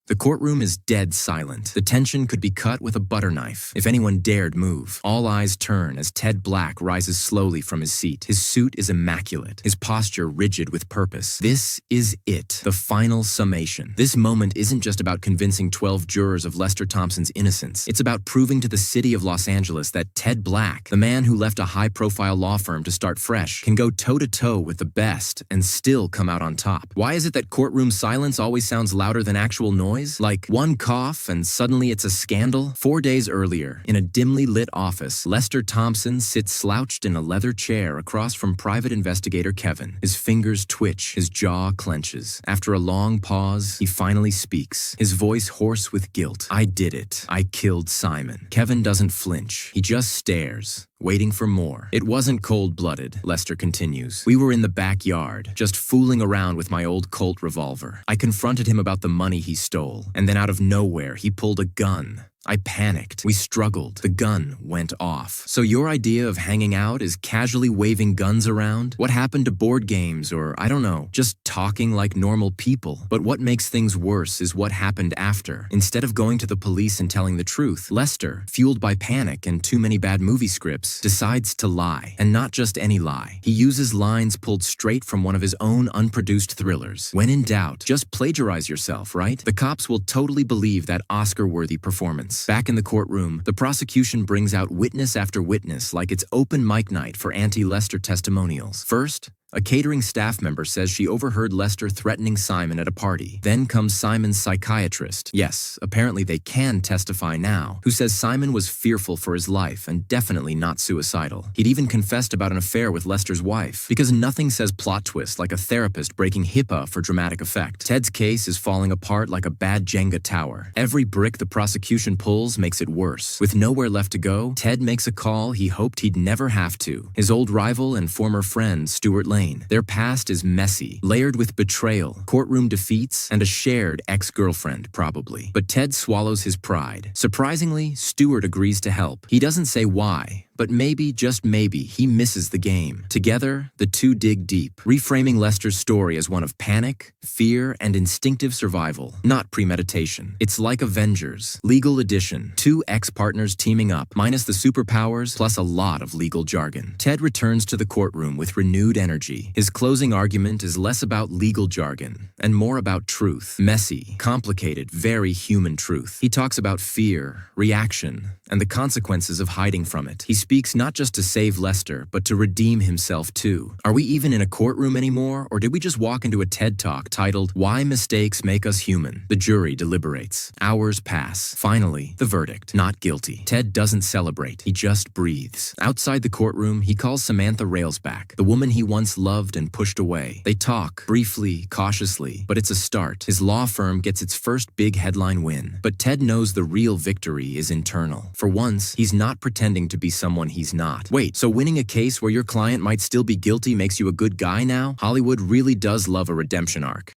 The courtroom is dead silent. The tension could be cut with a butter knife if anyone dared move. All eyes turn as Ted Black rises slowly from his seat. His suit is immaculate, his posture rigid with purpose. This is it, the final summation. This moment isn't just about convincing 12 jurors of Lester Thompson's innocence. It's about proving to the city of Los Angeles that Ted Black, the man who left a high-profile law firm to start fresh, can go toe-to-toe with the best and still come out on top. Why is it that courtroom silence always sounds louder than actual noise? Like one cough and suddenly it's a scandal? 4 days earlier, in a dimly lit office, Lester Thompson sits slouched in a leather chair across from private investigator Kevin. His fingers twitch, his jaw clenches. After a long pause, he finally speaks, his voice hoarse with guilt. "I did it. I killed Simon." Kevin doesn't flinch. He just stares, waiting for more. "It wasn't cold-blooded," Lester continues. "We were in the backyard, just fooling around with my old Colt revolver. I confronted him about the money he stole, and then out of nowhere, he pulled a gun. I panicked. We struggled. The gun went off. So your idea of hanging out is casually waving guns around? What happened to board games or, I don't know, just talking like normal people? But what makes things worse is what happened after. Instead of going to the police and telling the truth, Lester, fueled by panic and too many bad movie scripts, decides to lie. And not just any lie. He uses lines pulled straight from one of his own unproduced thrillers. When in doubt, just plagiarize yourself, right? The cops will totally believe that Oscar-worthy performance. Back in the courtroom, the prosecution brings out witness after witness like it's open mic night for anti-Lester testimonials. First, a catering staff member says she overheard Lester threatening Simon at a party. Then comes Simon's psychiatrist. Yes, apparently they can testify now, who says Simon was fearful for his life and definitely not suicidal. He'd even confessed about an affair with Lester's wife. Because nothing says plot twist like a therapist breaking HIPAA for dramatic effect. Ted's case is falling apart like a bad Jenga tower. Every brick the prosecution pulls makes it worse. With nowhere left to go, Ted makes a call he hoped he'd never have to. His old rival and former friend, Stuart Lane. Their past is messy, layered with betrayal, courtroom defeats, and a shared ex-girlfriend, probably. But Ted swallows his pride. Surprisingly, Stuart agrees to help. He doesn't say why, but maybe, just maybe, he misses the game. Together, the two dig deep, reframing Lester's story as one of panic, fear, and instinctive survival, not premeditation. It's like Avengers, legal edition, two ex-partners teaming up, minus the superpowers, plus a lot of legal jargon. Ted returns to the courtroom with renewed energy. His closing argument is less about legal jargon and more about truth. Messy, complicated, very human truth. He talks about fear, reaction, and the consequences of hiding from it. He speaks not just to save Lester, but to redeem himself too. Are we even in a courtroom anymore, or did we just walk into a TED Talk titled, "Why Mistakes Make Us Human"? The jury deliberates. Hours pass. Finally, the verdict. Not guilty. Ted doesn't celebrate. He just breathes. Outside the courtroom, he calls Samantha Railsback, the woman he once loved and pushed away. They talk, briefly, cautiously, but it's a start. His law firm gets its first big headline win. But Ted knows the real victory is internal. For once, he's not pretending to be someone he's not. Wait, so winning a case where your client might still be guilty makes you a good guy now? Hollywood really does love a redemption arc.